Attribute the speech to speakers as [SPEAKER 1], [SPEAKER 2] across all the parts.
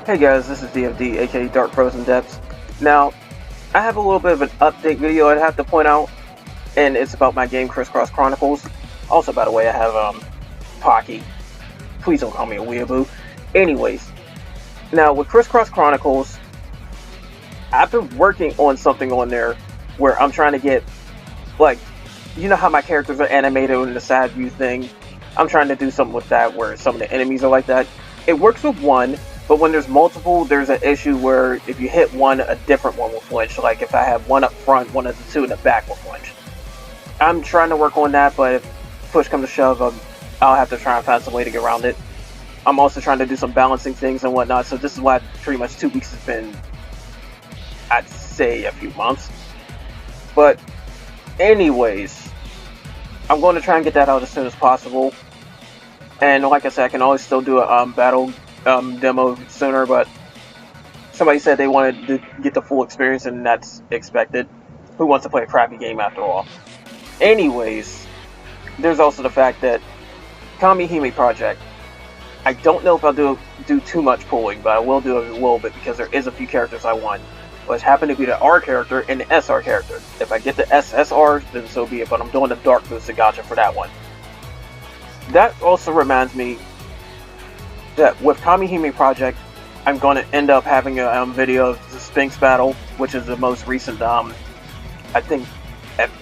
[SPEAKER 1] Hey guys, this is DFD, aka Dark Frozen Depths. Now, I have a little bit of an update video I'd have to point out, and it's about my game Criss Cross Chronicles. Also, by the way, I have Pocky. Please don't call me a weeaboo. Anyways, now with Criss Cross Chronicles, I've been working on something on there where I'm trying to get, like, you know how my characters are animated in the side view thing? I'm trying to do something with that where some of the enemies are like that. It works with one, but when there's multiple, there's an issue where if you hit one, a different one will flinch. Like if I have one up front, one of the two in the back will flinch. I'm trying to work on that, but if push comes to shove, I'll have to try and find some way to get around it. I'm also trying to do some balancing things and whatnot, so this is why pretty much 2 weeks has been, I'd say, a few months. But anyways, I'm going to try and get that out as soon as possible. And like I said, I can always still do a battle demo sooner, but somebody said they wanted to get the full experience, and that's expected. Who wants to play a crappy game after all? Anyways, there's also the fact that KamiPro project, I don't know if I'll do too much pulling, but I will do a little bit because there is a few characters I want, which happen to be the R character and the SR character. If I get the SSR, then so be it, but I'm doing the Dark Boosted Gacha for that one. That also reminds me that with KamiPro project, I'm going to end up having a video of the Sphinx battle, which is the most recent, I think,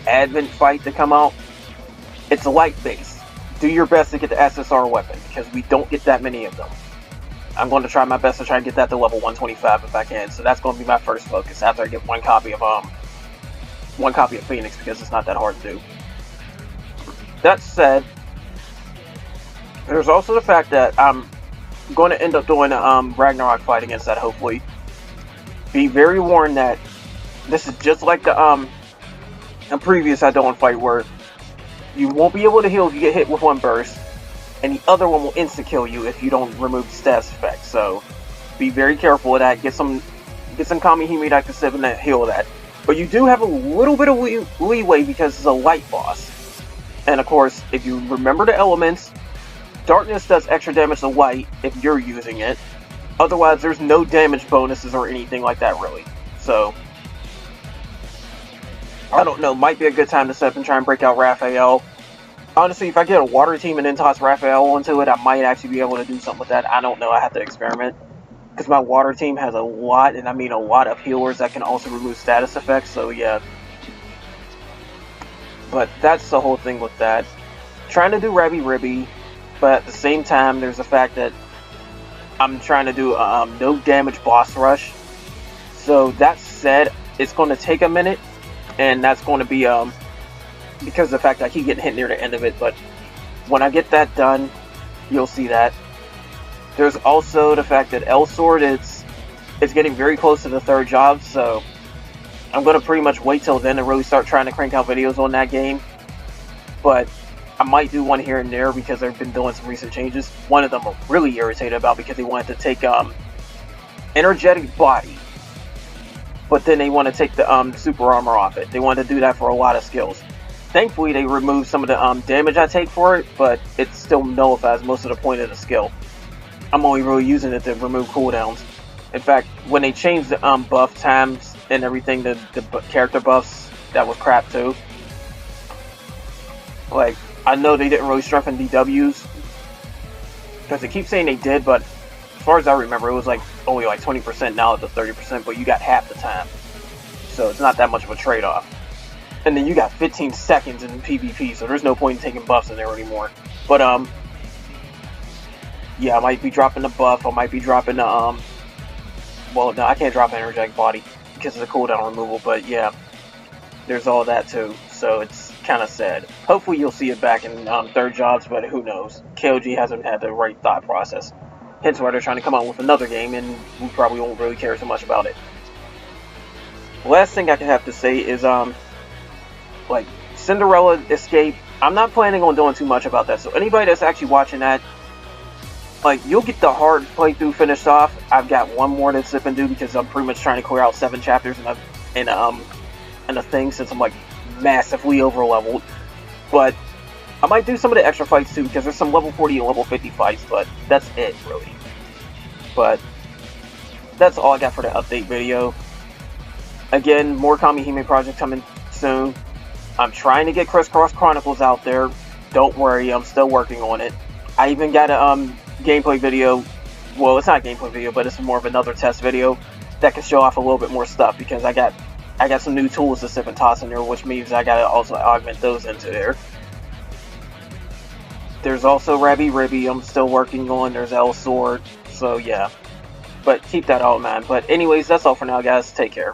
[SPEAKER 1] Advent fight to come out. It's a light base. Do your best to get the SSR weapon, because we don't get that many of them. I'm going to try my best to try and get that to level 125 if I can, so that's going to be my first focus after I get one copy of Phoenix, because it's not that hard to do. That said, there's also the fact that I'm going to end up doing a Ragnarok fight against that, hopefully. Be very warned that this is just like the previous Idolin fight, where you won't be able to heal if you get hit with one burst, and the other one will insta-kill you if you don't remove the status effect. So be very careful of that. Get some KamiPro that can sit in that heal that. But you do have a little bit of leeway because it's a light boss. And of course, if you remember the elements, darkness does extra damage to light if you're using it. Otherwise, there's no damage bonuses or anything like that, really. So, I don't know. Might be a good time to set up and try and break out Raphael. Honestly, if I get a water team and then toss Raphael onto it, I might actually be able to do something with that. I don't know. I have to experiment. Because my water team has a lot, and I mean a lot of healers that can also remove status effects, so yeah. But that's the whole thing with that. Trying to do Rabi-Ribi, but at the same time, there's the fact that I'm trying to do no damage boss rush. So that said, it's going to take a minute, and that's going to be because of the fact that I keep getting hit near the end of it. But when I get that done, you'll see that. There's also the fact that Elsword it's getting very close to the 3rd job, so I'm going to pretty much wait till then to really start trying to crank out videos on that game. But I might do one here and there because they've been doing some recent changes. One of them I'm really irritated about because they wanted to take energetic body, but then they want to take the super armor off it. They wanted to do that for a lot of skills. Thankfully, they removed some of the damage I take for it, but it still nullifies most of the point of the skill. I'm only really using it to remove cooldowns. In fact, when they changed the buff times and everything, the character buffs, that was crap too. Like, I know they didn't really strengthen DWs, because they keep saying they did, but as far as I remember, it was like only like 20% now to 30%, but you got half the time. So it's not that much of a trade-off. And then you got 15 seconds in PvP, so there's no point in taking buffs in there anymore. But yeah, I might be dropping the buff. I might be dropping the well, no, I can't drop an energetic body because of the cooldown removal. But yeah, there's all that too. So it's kind of sad. Hopefully you'll see it back in 3rd jobs, but who knows? KOG hasn't had the right thought process. Hence why they're trying to come out with another game, and we probably won't really care so much about it. Last thing I can have to say is like Cinderella Escape. I'm not planning on doing too much about that. So anybody that's actually watching that, like, you'll get the hard playthrough finished off. I've got one more to sip and do because I'm pretty much trying to clear out 7 chapters in a thing, since I'm like massively over leveled. But I might do some of the extra fights too, because there's some level 40 and level 50 fights, but that's it really. But that's all I got for the update video. Again, more KamiHime project coming soon. I'm trying to get Criss Cross Chronicles out there. Don't worry, I'm still working on it. I even got a gameplay video. Well, it's not a gameplay video, but it's more of another test video that can show off a little bit more stuff, because I got some new tools to sip and toss in there, which means I gotta also augment those into there. There's also Rabi-Ribi I'm still working on. There's Elsword. So yeah. But keep that all in mind. But anyways, that's all for now, guys. Take care.